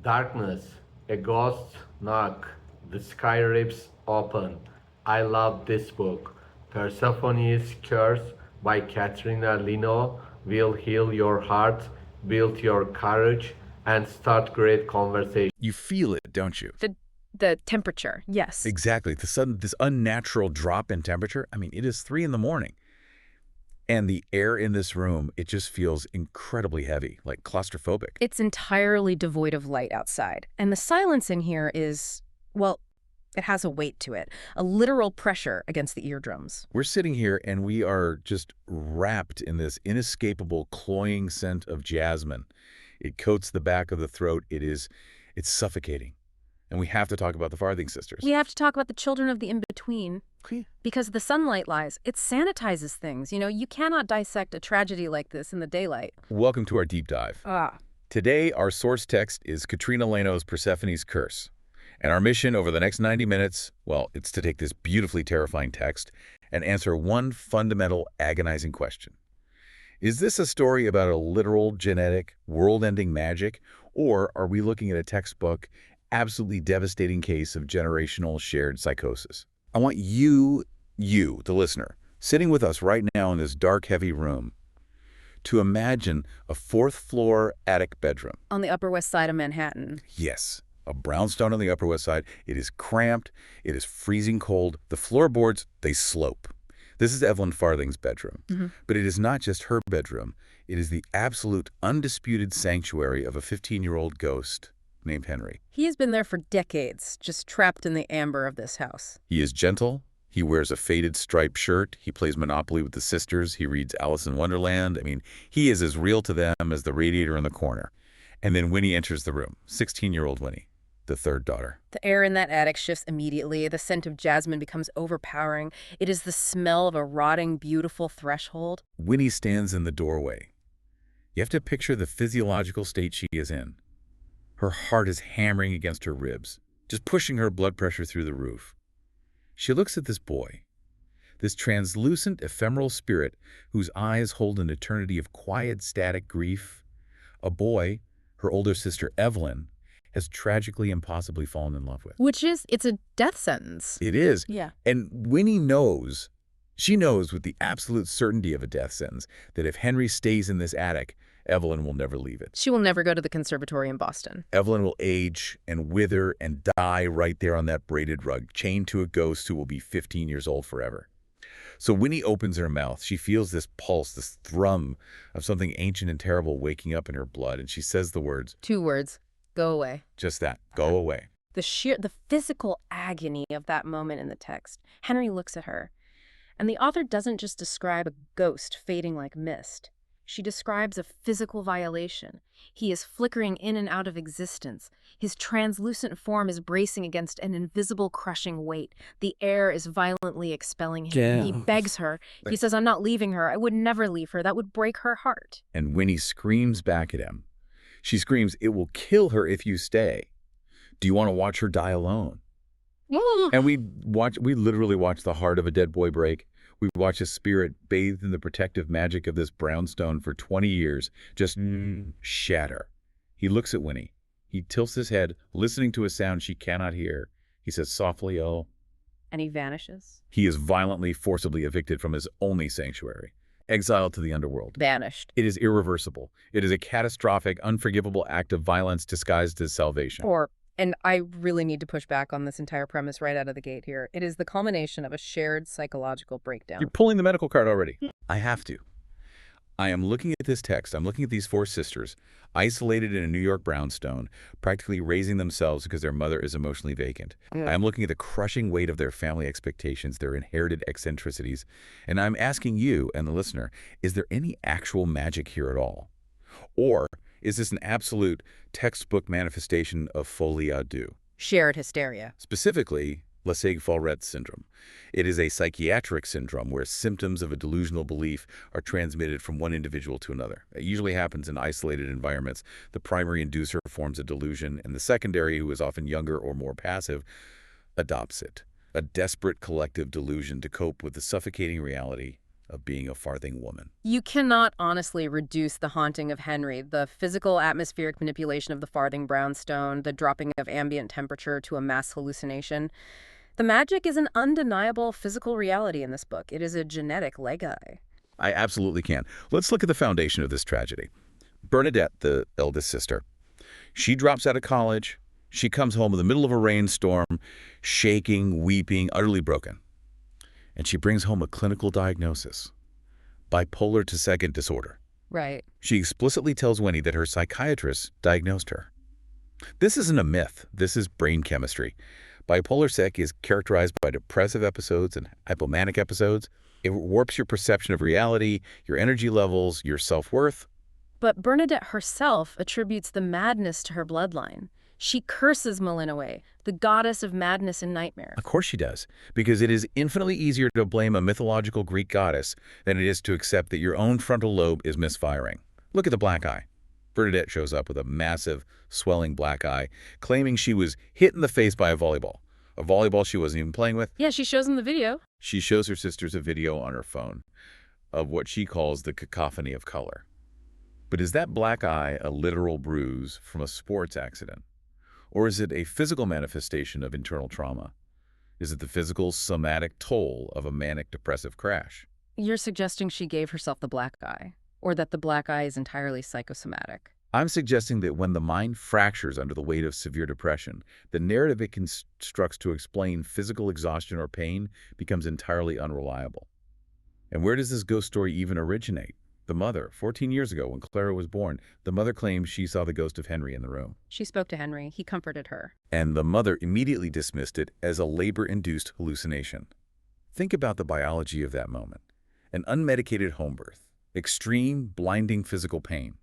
Darkness, a ghost knock, the sky rips open. I love this book. Persephone's Curse by Katrina Leno will heal your heart, build your courage, and start great conversation. You feel it, don't you? The temperature, yes. Exactly. This unnatural drop in temperature. I mean, it is 3 in the morning. And the air in this room, it just feels incredibly heavy, like claustrophobic. It's entirely devoid of light outside. And the silence in here is, well, it has a weight to it, a literal pressure against the eardrums. We're sitting here and we are just wrapped in this inescapable cloying scent of jasmine. It coats the back of the throat. It's suffocating. And we have to talk about the Farthing sisters. We have to talk about the children of the in-between. Okay. Because the sunlight lies. It sanitizes things. You know, you cannot dissect a tragedy like this in the daylight. Welcome to our deep dive. Today, our source text is Katrina Leno's Persephone's Curse. And our mission over the next 90 minutes, well, it's to take this beautifully terrifying text and answer one fundamental, agonizing question. Is this a story about a literal, genetic, world-ending magic, or are we looking at a textbook, absolutely devastating case of generational shared psychosis? I want you, the listener, sitting with us right now in this dark, heavy room, to imagine a fourth-floor attic bedroom. On the Upper West Side of Manhattan. Yes, a brownstone on the Upper West Side. It is cramped. It is freezing cold. The floorboards, they slope. This is Evelyn Farthing's bedroom. But it is not just her bedroom. It is the absolute, undisputed sanctuary of a 15-year-old ghost named Henry. He has been there for decades, just trapped in the amber of this house. He is gentle. He wears a faded striped shirt. He plays Monopoly with the sisters. He reads Alice in Wonderland. I mean, he is as real to them as the radiator in the corner. And then Winnie enters the room, 16-year-old Winnie, the third daughter. The air in that attic shifts immediately. The scent of jasmine becomes overpowering. It is the smell of a rotting, beautiful threshold. Winnie stands in the doorway. You have to picture the physiological state she is in. Her heart is hammering against her ribs, just pushing her blood pressure through the roof. She looks at this boy, this translucent, ephemeral spirit whose eyes hold an eternity of quiet, static grief. A boy, her older sister Evelyn, has tragically, impossibly fallen in love with. It's a death sentence. It is. Yeah. And Winnie knows, she knows with the absolute certainty of a death sentence that if Henry stays in this attic, Evelyn will never leave it. She will never go to the conservatory in Boston. Evelyn will age and wither and die right there on that braided rug, chained to a ghost who will be 15 years old forever. So Winnie opens her mouth. She feels this pulse, this thrum of something ancient and terrible waking up in her blood, and she says the words. 2 words. Go away. Just that. Go away. The physical agony of that moment in the text. Henry looks at her. And the author doesn't just describe a ghost fading like mist. She describes a physical violation. He is flickering in and out of existence. His translucent form is bracing against an invisible crushing weight. The air is violently expelling him. Yeah. He begs her. He says, I'm not leaving her. I would never leave her. That would break her heart. And Winnie screams back at him. She screams, it will kill her if you stay. Do you want to watch her die alone? And we literally watch the heart of a dead boy break. We watch a spirit bathed in the protective magic of this brownstone for 20 years just shatter. He looks at Winnie. He tilts his head, listening to a sound she cannot hear. He says softly, oh. And he vanishes. He is violently, forcibly evicted from his only sanctuary, exiled to the underworld. Banished. It is irreversible. It is a catastrophic, unforgivable act of violence disguised as salvation. And I really need to push back on this entire premise right out of the gate here. It is the culmination of a shared psychological breakdown. You're pulling the medical card already. I have to. I am looking at this text. I'm looking at these 4 sisters, isolated in a New York brownstone, practically raising themselves because their mother is emotionally vacant. I am looking at the crushing weight of their family expectations, their inherited eccentricities, and I'm asking you and the listener, is there any actual magic here at all? Or is this an absolute textbook manifestation of folie à deux? Shared hysteria. Specifically, Lassagne-Fallret syndrome. It is a psychiatric syndrome where symptoms of a delusional belief are transmitted from one individual to another. It usually happens in isolated environments. The primary inducer forms a delusion, and the secondary, who is often younger or more passive, adopts it. A desperate collective delusion to cope with the suffocating reality of being a Farthing woman. You cannot honestly reduce the haunting of Henry, the physical atmospheric manipulation of the Farthing brownstone, the dropping of ambient temperature to a mass hallucination. The magic is an undeniable physical reality in this book. It is a genetic legacy. I absolutely can. Let's look at the foundation of this tragedy. Bernadette, the eldest sister, she drops out of college. She comes home in the middle of a rainstorm, shaking, weeping, utterly broken. And she brings home a clinical diagnosis: bipolar to second disorder. Right. She explicitly tells Winnie that her psychiatrist diagnosed her. This isn't a myth. This is brain chemistry. Bipolar sec is characterized by depressive episodes and hypomanic episodes. It warps your perception of reality, your energy levels, your self-worth. But Bernadette herself attributes the madness to her bloodline. She curses Malinois, the goddess of madness and nightmare. Of course she does, because it is infinitely easier to blame a mythological Greek goddess than it is to accept that your own frontal lobe is misfiring. Look at the black eye. Bernadette shows up with a massive, swelling black eye, claiming she was hit in the face by a volleyball she wasn't even playing with. Yeah, she shows him the video. She shows her sisters a video on her phone of what she calls the cacophony of color. But is that black eye a literal bruise from a sports accident? Or is it a physical manifestation of internal trauma? Is it the physical, somatic toll of a manic depressive crash? You're suggesting she gave herself the black eye, or that the black eye is entirely psychosomatic. I'm suggesting that when the mind fractures under the weight of severe depression, the narrative it constructs to explain physical exhaustion or pain becomes entirely unreliable. And where does this ghost story even originate? The mother, 14 years ago when Clara was born, the mother claims she saw the ghost of Henry in the room. She spoke to Henry. He comforted her. And the mother immediately dismissed it as a labor-induced hallucination. Think about the biology of that moment. An unmedicated home birth, extreme, blinding physical pain,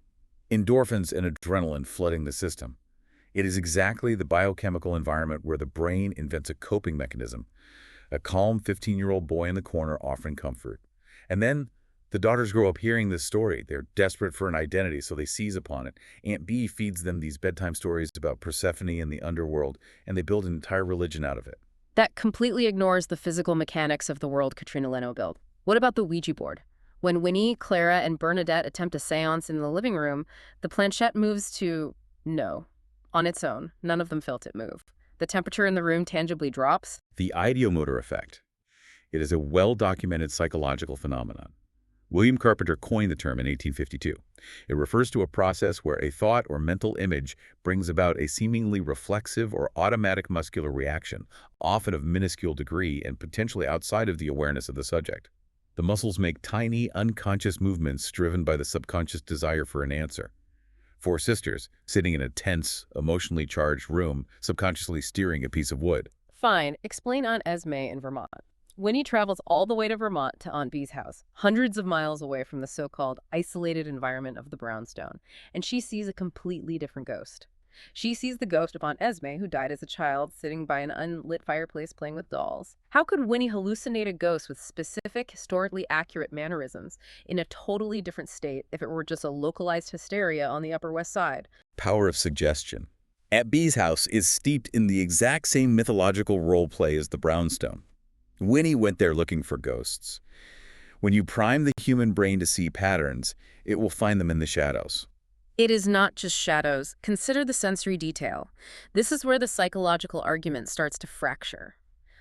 endorphins and adrenaline flooding the system. It is exactly the biochemical environment where the brain invents a coping mechanism, a calm 15-year-old boy in the corner offering comfort. And then the daughters grow up hearing this story. They're desperate for an identity, so they seize upon it. Aunt B feeds them these bedtime stories about Persephone and the underworld, and they build an entire religion out of it. That completely ignores the physical mechanics of the world Katrina Leno built. What about the Ouija board? When Winnie, Clara, and Bernadette attempt a seance in the living room, the planchette moves to no, on its own. None of them felt it move. The temperature in the room tangibly drops. The ideomotor effect. It is a well-documented psychological phenomenon. William Carpenter coined the term in 1852. It refers to a process where a thought or mental image brings about a seemingly reflexive or automatic muscular reaction, often of minuscule degree and potentially outside of the awareness of the subject. The muscles make tiny, unconscious movements driven by the subconscious desire for an answer. Four sisters, sitting in a tense, emotionally charged room, subconsciously steering a piece of wood. Fine. Explain Aunt Esme in Vermont. Winnie travels all the way to Vermont to Aunt B's house, hundreds of miles away from the so-called isolated environment of the brownstone, and she sees a completely different ghost. She sees the ghost of Aunt Esme, who died as a child, sitting by an unlit fireplace playing with dolls. How could Winnie hallucinate a ghost with specific, historically accurate mannerisms in a totally different state if it were just a localized hysteria on the Upper West Side? Power of suggestion. Aunt B's house is steeped in the exact same mythological role play as the brownstone. Winnie went there looking for ghosts. When you prime the human brain to see patterns, it will find them in the shadows. It is not just shadows. Consider the sensory detail. This is where the psychological argument starts to fracture.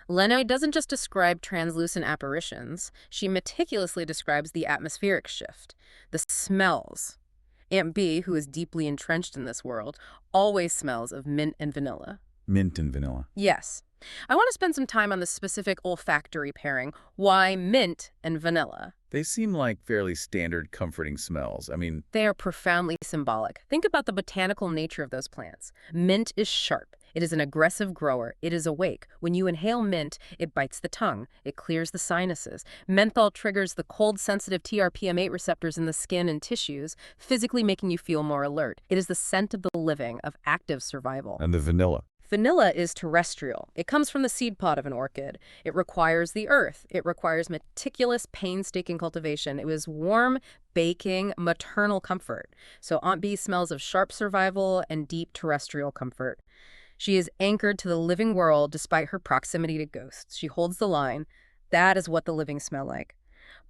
Leno doesn't just describe translucent apparitions. She meticulously describes the atmospheric shift, the smells. Aunt B, who is deeply entrenched in this world, always smells of mint and vanilla. Mint and vanilla. Yes. I want to spend some time on the specific olfactory pairing. Why mint and vanilla? They seem like fairly standard, comforting smells. They are profoundly symbolic. Think about the botanical nature of those plants. Mint is sharp. It is an aggressive grower. It is awake. When you inhale mint, it bites the tongue. It clears the sinuses. Menthol triggers the cold-sensitive TRPM8 receptors in the skin and tissues, physically making you feel more alert. It is the scent of the living, of active survival. And the vanilla. Vanilla is terrestrial. It comes from the seed pod of an orchid. It requires the earth. It requires meticulous, painstaking cultivation. It was warm, baking, maternal comfort. So Aunt B smells of sharp survival and deep terrestrial comfort. She is anchored to the living world despite her proximity to ghosts. She holds the line. That is what the living smell like.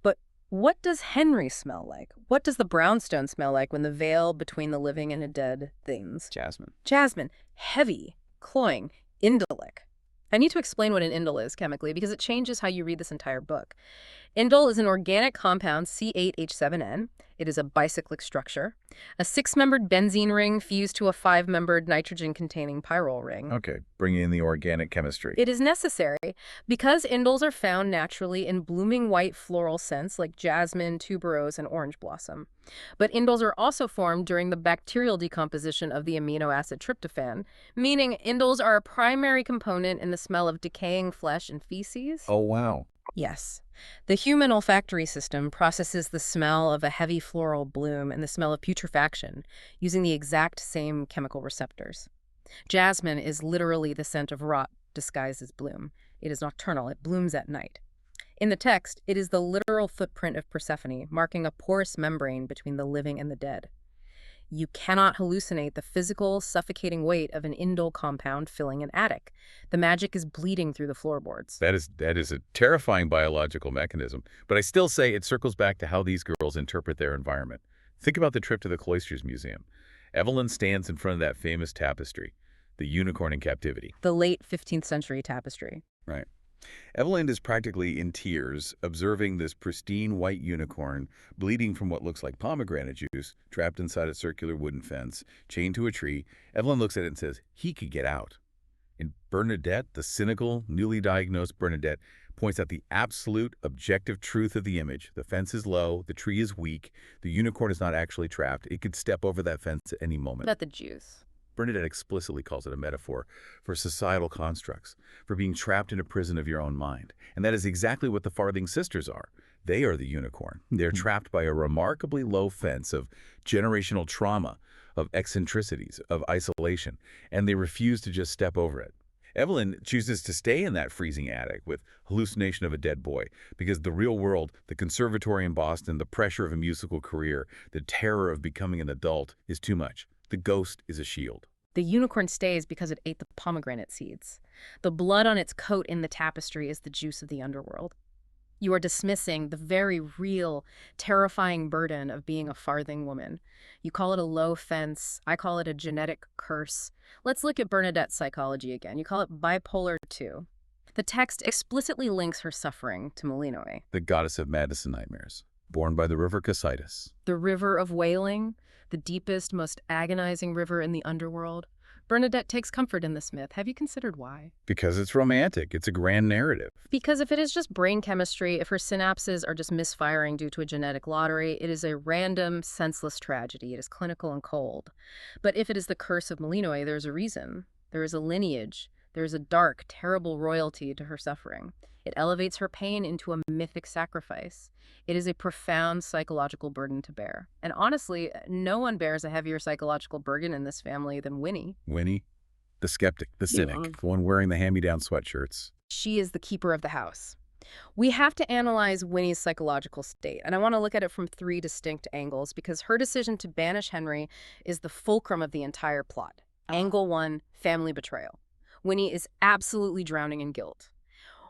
But What does Henry smell like? What does the brownstone smell like when the veil between the living and the dead thins? Jasmine. Jasmine. Heavy. Cloying. Indolic. I need to explain what an indole is chemically because it changes how you read this entire book. Indole is an organic compound, C8H7N. It is a bicyclic structure. A 6-membered benzene ring fused to a 5-membered nitrogen-containing pyrrole ring. Okay, bringing in the organic chemistry. It is necessary because indoles are found naturally in blooming white floral scents like jasmine, tuberose, and orange blossom. But indoles are also formed during the bacterial decomposition of the amino acid tryptophan, meaning indoles are a primary component in the smell of decaying flesh and feces. Oh, wow. Yes. The human olfactory system processes the smell of a heavy floral bloom and the smell of putrefaction using the exact same chemical receptors. Jasmine is literally the scent of rot disguised as bloom. It is nocturnal. It blooms at night. In the text, it is the literal footprint of Persephone, marking a porous membrane between the living and the dead. You cannot hallucinate the physical, suffocating weight of an indole compound filling an attic. The magic is bleeding through the floorboards. That is a terrifying biological mechanism, but I still say it circles back to how these girls interpret their environment. Think about the trip to the Cloisters Museum. Evelyn stands in front of that famous tapestry, the unicorn in captivity. The late 15th century tapestry. Right. Evelyn is practically in tears, observing this pristine white unicorn bleeding from what looks like pomegranate juice, trapped inside a circular wooden fence, chained to a tree. Evelyn looks at it and says, he could get out. And Bernadette, the cynical, newly diagnosed Bernadette, points out the absolute objective truth of the image. The fence is low, the tree is weak, the unicorn is not actually trapped. It could step over that fence at any moment. What about the juice? Bernadette explicitly calls it a metaphor for societal constructs, for being trapped in a prison of your own mind. And that is exactly what the Farthing sisters are. They are the unicorn. They're trapped by a remarkably low fence of generational trauma, of eccentricities, of isolation, and they refuse to just step over it. Evelyn chooses to stay in that freezing attic with hallucination of a dead boy because the real world, the conservatory in Boston, the pressure of a musical career, the terror of becoming an adult is too much. The ghost is a shield. The unicorn stays because it ate the pomegranate seeds. The blood on its coat in the tapestry is the juice of the underworld. You are dismissing the very real, terrifying burden of being a Farthing woman. You call it a low fence. I call it a genetic curse. Let's look at Bernadette's psychology again. You call it bipolar 2. The text explicitly links her suffering to Malinoe. The goddess of madness and nightmares, born by the river Cocytus. The river of wailing, the deepest, most agonizing river in the underworld. Bernadette takes comfort in this myth. Have you considered why? Because it's romantic. It's a grand narrative. Because if it is just brain chemistry, if her synapses are just misfiring due to a genetic lottery, it is a random, senseless tragedy. It is clinical and cold. But if it is the curse of Malinoe, there's a reason. There is a lineage. There is a dark, terrible royalty to her suffering. It elevates her pain into a mythic sacrifice. It is a profound psychological burden to bear. And honestly, no one bears a heavier psychological burden in this family than Winnie. Winnie, the skeptic, the cynic, the one wearing the hand-me-down sweatshirts. She is the keeper of the house. We have to analyze Winnie's psychological state, and I want to look at it from 3 distinct angles because her decision to banish Henry is the fulcrum of the entire plot. Angle 1, family betrayal. Winnie is absolutely drowning in guilt.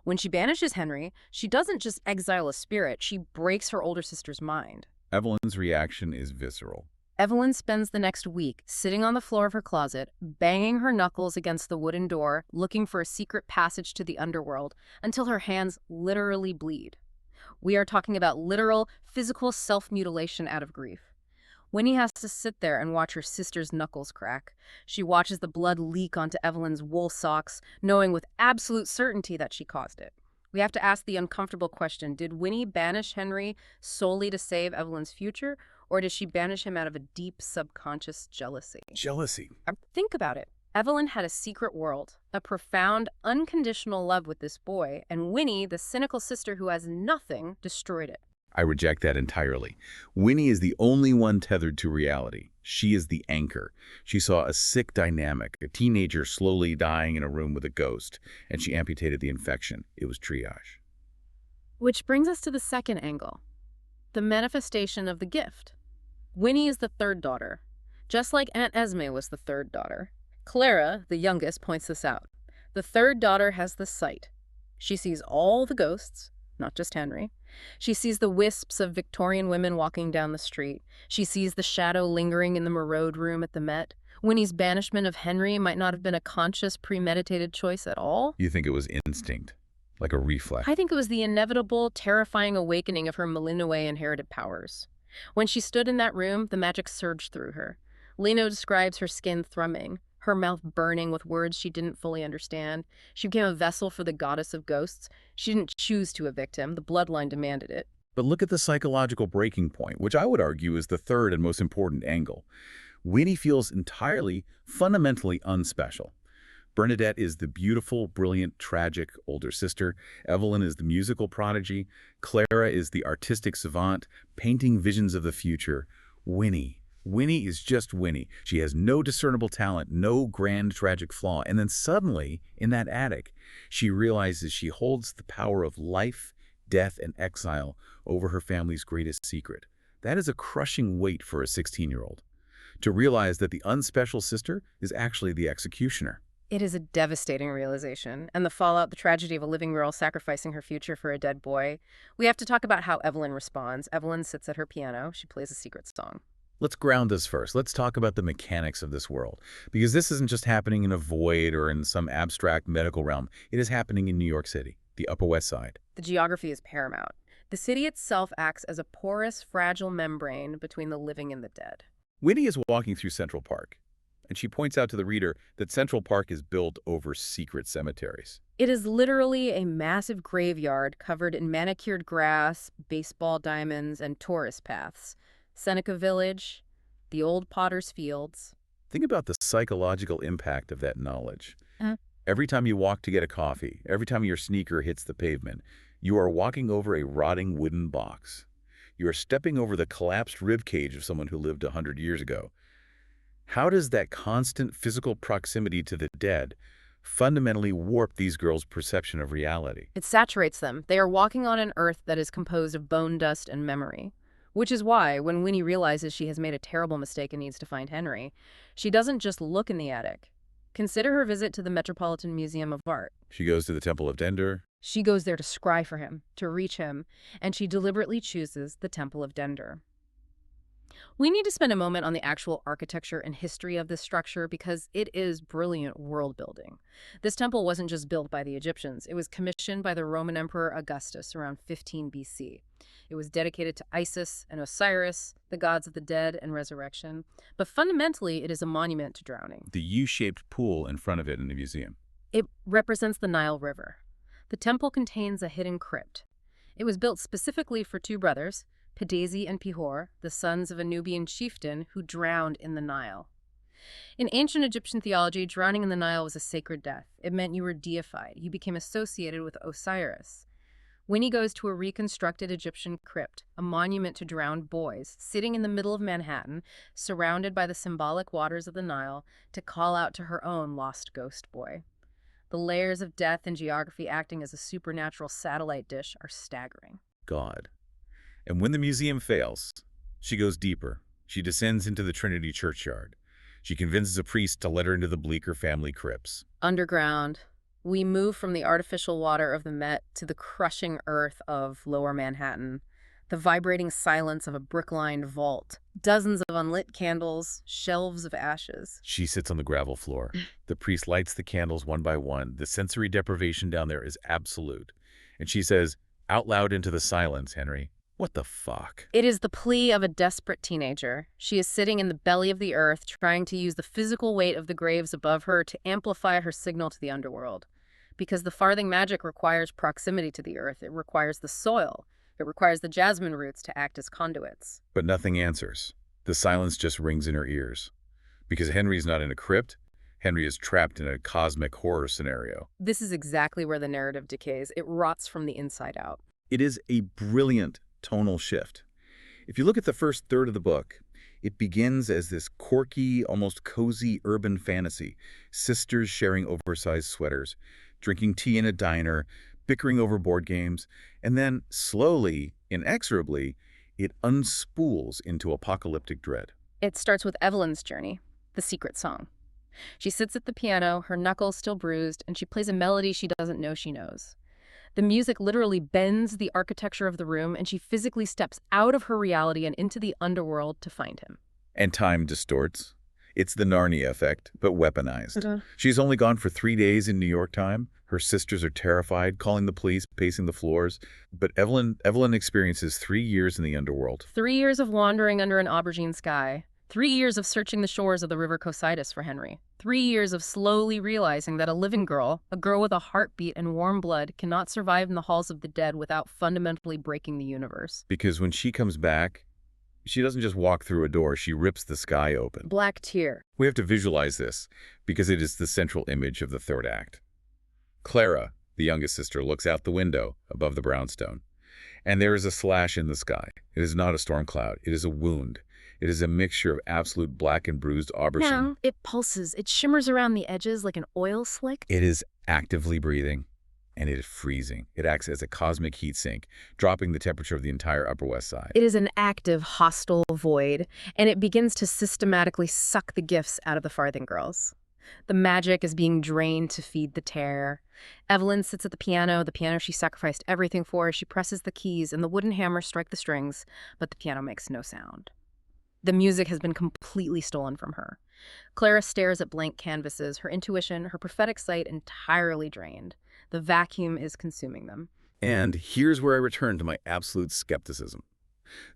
When she banishes Henry, she doesn't just exile a spirit, she breaks her older sister's mind. Evelyn's reaction is visceral. Evelyn spends the next week sitting on the floor of her closet, banging her knuckles against the wooden door, looking for a secret passage to the underworld, until her hands literally bleed. We are talking about literal, physical self-mutilation out of grief. Winnie has to sit there and watch her sister's knuckles crack. She watches the blood leak onto Evelyn's wool socks, knowing with absolute certainty that she caused it. We have to ask the uncomfortable question, did Winnie banish Henry solely to save Evelyn's future, or did she banish him out of a deep subconscious jealousy? Jealousy. Think about it. Evelyn had a secret world, a profound, unconditional love with this boy, and Winnie, the cynical sister who has nothing, destroyed it. I reject that entirely. Winnie is the only one tethered to reality. She is the anchor. She saw a sick dynamic, a teenager slowly dying in a room with a ghost, and she amputated the infection. It was triage. Which brings us to the second angle, the manifestation of the gift. Winnie is the third daughter, just like Aunt Esme was the third daughter. Clara, the youngest, points this out. The third daughter has the sight. She sees all the ghosts, not just Henry. She sees the wisps of Victorian women walking down the street. She sees the shadow lingering in the Marode room at the Met. Winnie's banishment of Henry might not have been a conscious, premeditated choice at all. You think it was instinct, like a reflex? I think it was the inevitable, terrifying awakening of her Malinois inherited powers. When she stood in that room, the magic surged through her. Leno describes her skin thrumming, her mouth burning with words she didn't fully understand. She became a vessel for the goddess of ghosts. She didn't choose to evict him. The bloodline demanded it. But look at the psychological breaking point, which I would argue is the third and most important angle. Winnie feels entirely, fundamentally unspecial. Bernadette is the beautiful, brilliant, tragic older sister. Evelyn is the musical prodigy. Clara is the artistic savant, painting visions of the future. Winnie is just Winnie. She has no discernible talent, no grand tragic flaw. And then suddenly, in that attic, she realizes she holds the power of life, death, and exile over her family's greatest secret. That is a crushing weight for a 16-year-old. To realize that the unspecial sister is actually the executioner. It is a devastating realization, and the fallout, the tragedy of a living girl sacrificing her future for a dead boy. We have to talk about how Evelyn responds. Evelyn sits at her piano. She plays a secret song. Let's ground this first. Let's talk about the mechanics of this world. Because this isn't just happening in a void or in some abstract medical realm. It is happening in New York City, the Upper West Side. The geography is paramount. The city itself acts as a porous, fragile membrane between the living and the dead. Winnie is walking through Central Park, and she points out to the reader that Central Park is built over secret cemeteries. It is literally a massive graveyard covered in manicured grass, baseball diamonds, and tourist paths. Seneca Village, the old Potter's Fields. Think about the psychological impact of that knowledge. Every time you walk to get a coffee, every time your sneaker hits the pavement, you are walking over a rotting wooden box. You are stepping over the collapsed rib cage of someone who lived 100 years ago. How does that constant physical proximity to the dead fundamentally warp these girls' perception of reality? It saturates them. They are walking on an earth that is composed of bone dust and memory. Which is why, when Winnie realizes she has made a terrible mistake and needs to find Henry, she doesn't just look in the attic. Consider her visit to the Metropolitan Museum of Art. She goes to the Temple of Dendur. She goes there to scry for him, to reach him, and she deliberately chooses the Temple of Dendur. We need to spend a moment on the actual architecture and history of this structure because it is brilliant world building. This temple wasn't just built by the Egyptians. It was commissioned by the Roman Emperor Augustus around 15 BC. It was dedicated to Isis and Osiris, the gods of the dead and resurrection. But fundamentally, it is a monument to drowning. The U-shaped pool in front of it in the museum. It represents the Nile River. The temple contains a hidden crypt. It was built specifically for two brothers, Pidesi and Pihor, the sons of a Nubian chieftain who drowned in the Nile. In ancient Egyptian theology, drowning in the Nile was a sacred death. It meant you were deified. You became associated with Osiris. Winnie goes to a reconstructed Egyptian crypt, a monument to drowned boys, sitting in the middle of Manhattan, surrounded by the symbolic waters of the Nile, to call out to her own lost ghost boy. The layers of death and geography acting as a supernatural satellite dish are staggering. God. And when the museum fails, she goes deeper. She descends into the Trinity Churchyard. She convinces a priest to let her into the Bleecker family crypts. Underground, we move from the artificial water of the Met to the crushing earth of Lower Manhattan, the vibrating silence of a brick-lined vault, dozens of unlit candles, shelves of ashes. She sits on the gravel floor. The priest lights the candles one by one. The sensory deprivation down there is absolute. And she says, out loud into the silence, Henry, "What the fuck?" It is the plea of a desperate teenager. She is sitting in the belly of the earth, trying to use the physical weight of the graves above her to amplify her signal to the underworld. Because the farthing magic requires proximity to the earth. It requires the soil. It requires the jasmine roots to act as conduits. But nothing answers. The silence just rings in her ears. Because Henry's not in a crypt, Henry is trapped in a cosmic horror scenario. This is exactly where the narrative decays. It rots from the inside out. It is a brilliant tonal shift. If you look at the first third of the book, it begins as this quirky, almost cozy urban fantasy. Sisters sharing oversized sweaters, drinking tea in a diner, bickering over board games, and then slowly, inexorably, it unspools into apocalyptic dread. It starts with Evelyn's journey, the secret song. She sits at the piano, her knuckles still bruised, and she plays a melody she doesn't know she knows. The music literally bends the architecture of the room, and she physically steps out of her reality and into the underworld to find him. And time distorts. It's the Narnia effect, but weaponized. Okay. She's only gone for 3 days in New York time. Her sisters are terrified, calling the police, pacing the floors. But Evelyn experiences 3 years in the underworld. 3 years of wandering under an aubergine sky. 3 years of searching the shores of the river Cocytus for Henry. 3 years of slowly realizing that a living girl, a girl with a heartbeat and warm blood, cannot survive in the halls of the dead without fundamentally breaking the universe. Because when she comes back, she doesn't just walk through a door, she rips the sky open. Black tear. We have to visualize this, because it is the central image of the third act. Clara, the youngest sister, looks out the window above the brownstone, and there is a slash in the sky. It is not a storm cloud, it is a wound. It is a mixture of absolute black and bruised aubergine. Now, it pulses. It shimmers around the edges like an oil slick. It is actively breathing, and it is freezing. It acts as a cosmic heat sink, dropping the temperature of the entire Upper West Side. It is an active, hostile void, and it begins to systematically suck the gifts out of the Farthing girls. The magic is being drained to feed the terror. Evelyn sits at the piano she sacrificed everything for. She presses the keys, and the wooden hammers strike the strings, but the piano makes no sound. The music has been completely stolen from her. Clara stares at blank canvases, her intuition, her prophetic sight entirely drained. The vacuum is consuming them. And here's where I return to my absolute skepticism.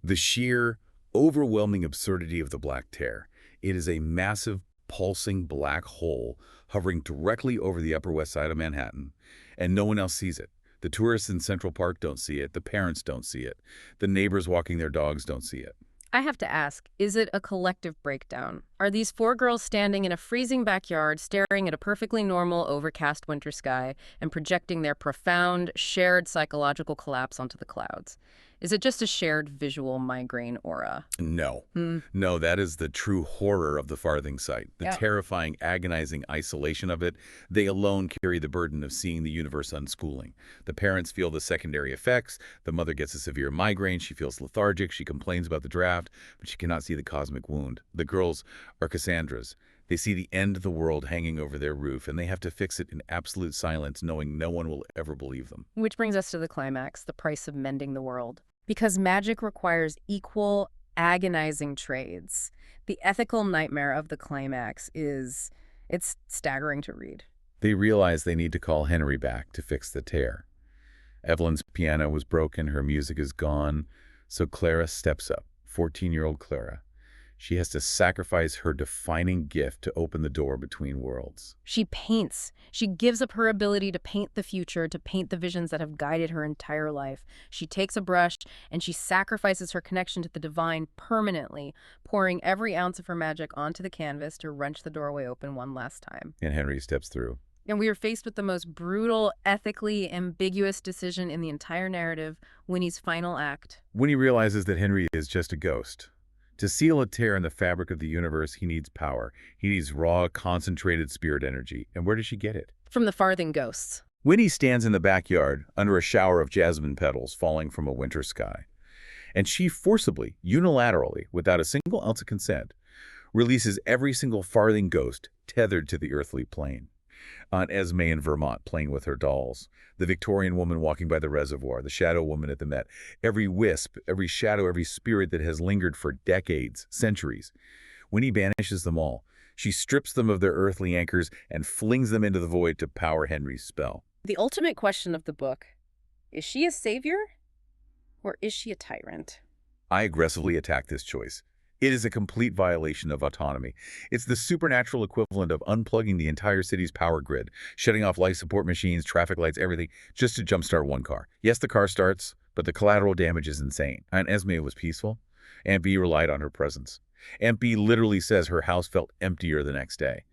The sheer, overwhelming absurdity of the Black Tear. It is a massive, pulsing black hole hovering directly over the Upper West Side of Manhattan, and no one else sees it. The tourists in Central Park don't see it. The parents don't see it. The neighbors walking their dogs don't see it. I have to ask, is it a collective breakdown? Are these 4 girls standing in a freezing backyard, staring at a perfectly normal, overcast winter sky, and projecting their profound, shared psychological collapse onto the clouds? Is it just a shared visual migraine aura? No. No, that is the true horror of the Farthing site. The terrifying, agonizing isolation of it. They alone carry the burden of seeing the universe unschooling. The parents feel the secondary effects. The mother gets a severe migraine. She feels lethargic. She complains about the draft, but she cannot see the cosmic wound. The girls are Cassandras. They see the end of the world hanging over their roof, and they have to fix it in absolute silence, knowing no one will ever believe them. Which brings us to the climax, the price of mending the world. Because magic requires equal, agonizing trades, the ethical nightmare of the climax it's staggering to read. They realize they need to call Henry back to fix the tear. Evelyn's piano was broken, her music is gone, so Clara steps up, 14-year-old Clara. She has to sacrifice her defining gift to open the door between worlds. She paints. She gives up her ability to paint the future, to paint the visions that have guided her entire life. She takes a brush and she sacrifices her connection to the divine permanently, pouring every ounce of her magic onto the canvas to wrench the doorway open one last time. And Henry steps through. And we are faced with the most brutal, ethically ambiguous decision in the entire narrative, Winnie's final act. Winnie realizes that Henry is just a ghost. To seal a tear in the fabric of the universe, he needs power. He needs raw, concentrated spirit energy. And where does she get it? From the Farthing ghosts. Winnie stands in the backyard under a shower of jasmine petals falling from a winter sky. And she forcibly, unilaterally, without a single ounce of consent, releases every single Farthing ghost tethered to the earthly plane. Aunt Esme in Vermont playing with her dolls, the Victorian woman walking by the reservoir, the shadow woman at the Met, every wisp, every shadow, every spirit that has lingered for decades, centuries. Winnie banishes them all. She strips them of their earthly anchors and flings them into the void to power Henry's spell. The ultimate question of the book, is she a savior or is she a tyrant? I aggressively attack this choice. It is a complete violation of autonomy. It's the supernatural equivalent of unplugging the entire city's power grid, shutting off life support machines, traffic lights, everything, just to jumpstart one car. Yes, the car starts, but the collateral damage is insane. Aunt Esme was peaceful. Aunt B relied on her presence. Aunt B literally says her house felt emptier the next day.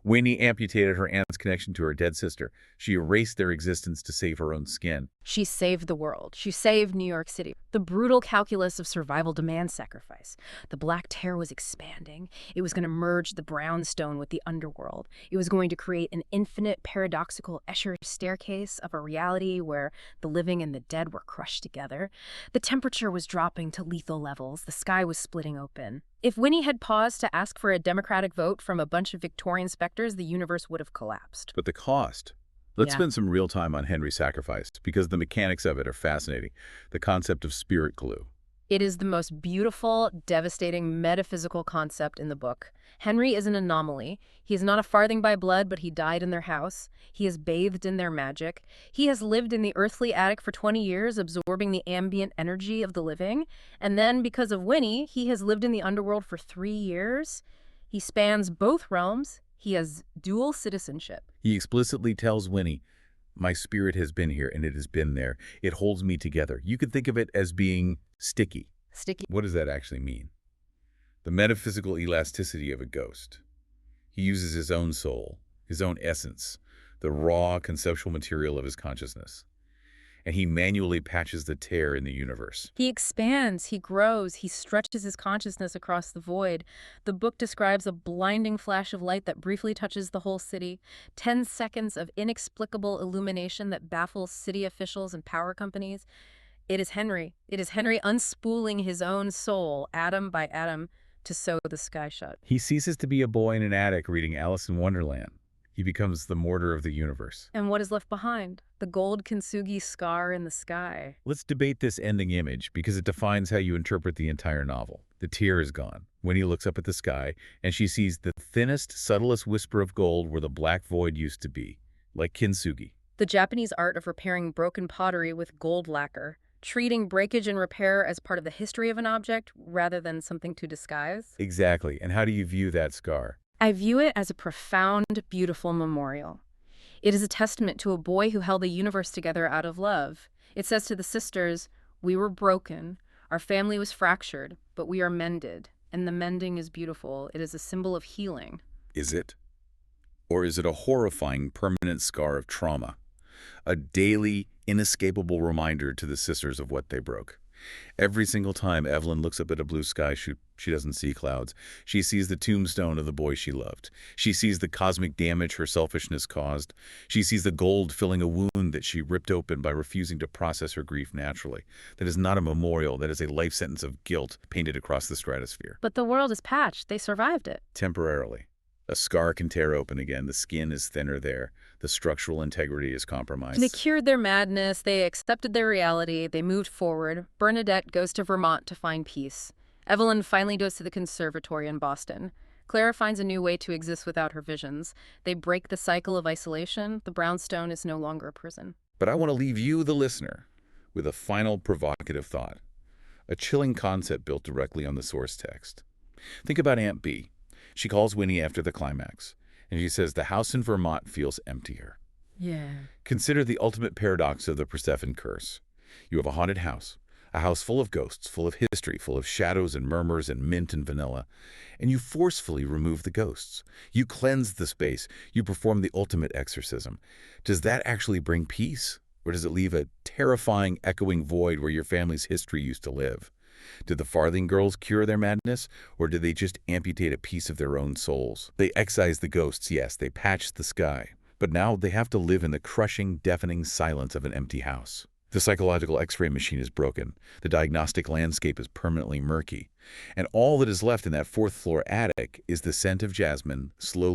Winnie amputated her aunt's connection to her dead sister. She erased their existence to save her own skin. She saved the world. She saved New York City. The brutal calculus of survival demands sacrifice. The Black Tear was expanding. It was going to merge the brownstone with the underworld. It was going to create an infinite, paradoxical Escher staircase of a reality where the living and the dead were crushed together. The temperature was dropping to lethal levels. The sky was splitting open. If Winnie had paused to ask for a democratic vote from a bunch of Victorian specters, the universe would have collapsed. But the cost, Let's Yeah. spend some real time on Henry's sacrifice, because the mechanics of it are fascinating. The concept of spirit glue. It is the most beautiful, devastating, metaphysical concept in the book. Henry is an anomaly. He is not a farthing by blood, but he died in their house. He is bathed in their magic. He has lived in the earthly attic for 20 years, absorbing the ambient energy of the living. And then, because of Winnie, he has lived in the underworld for 3 years. He spans both realms. He has dual citizenship. He explicitly tells Winnie, "My spirit has been here, and it has been there. It holds me together." You could think of it as being sticky. Sticky. What does that actually mean? The metaphysical elasticity of a ghost. He uses his own soul, his own essence, the raw conceptual material of his consciousness. And he manually patches the tear in the universe. He expands, he grows, he stretches his consciousness across the void. The book describes a blinding flash of light that briefly touches the whole city, 10 seconds of inexplicable illumination that baffles city officials and power companies. It is Henry. It is Henry unspooling his own soul, atom by atom, to sew the sky shut. He ceases to be a boy in an attic reading Alice in Wonderland. He becomes the mortar of the universe. And what is left behind? The gold Kintsugi scar in the sky. Let's debate this ending image, because it defines how you interpret the entire novel. The tear is gone. Winnie looks up at the sky, and she sees the thinnest, subtlest whisper of gold where the black void used to be, like Kintsugi. The Japanese art of repairing broken pottery with gold lacquer, treating breakage and repair as part of the history of an object rather than something to disguise. Exactly. And how do you view that scar? I view it as a profound, beautiful memorial. It is a testament to a boy who held the universe together out of love. It says to the sisters, "We were broken, our family was fractured, but we are mended, and the mending is beautiful. It is a symbol of healing." Is it? Or is it a horrifying, permanent scar of trauma? A daily, inescapable reminder to the sisters of what they broke. Every single time Evelyn looks up at a blue sky, she doesn't see clouds. She sees the tombstone of the boy she loved. She sees the cosmic damage her selfishness caused. She sees the gold filling a wound that she ripped open by refusing to process her grief naturally. That is not a memorial. That is a life sentence of guilt painted across the stratosphere. But the world is patched. They survived it. Temporarily. A scar can tear open again. The skin is thinner there. The structural integrity is compromised. They cured their madness. They accepted their reality. They moved forward. Bernadette goes to Vermont to find peace. Evelyn finally goes to the conservatory in Boston. Clara finds a new way to exist without her visions. They break the cycle of isolation. The brownstone is no longer a prison. But I want to leave you, the listener, with a final provocative thought. A chilling concept built directly on the source text. Think about Aunt B. She calls Winnie after the climax, and she says the house in Vermont feels emptier. Yeah. Consider the ultimate paradox of the Persephone curse. You have a haunted house, a house full of ghosts, full of history, full of shadows and murmurs and mint and vanilla, and you forcefully remove the ghosts. You cleanse the space. You perform the ultimate exorcism. Does that actually bring peace, or does it leave a terrifying, echoing void where your family's history used to live? Did the Farthing girls cure their madness, or did they just amputate a piece of their own souls? They excised the ghosts, yes, they patched the sky, but now they have to live in the crushing, deafening silence of an empty house. The psychological X-ray machine is broken, the diagnostic landscape is permanently murky, and all that is left in that fourth-floor attic is the scent of jasmine slowly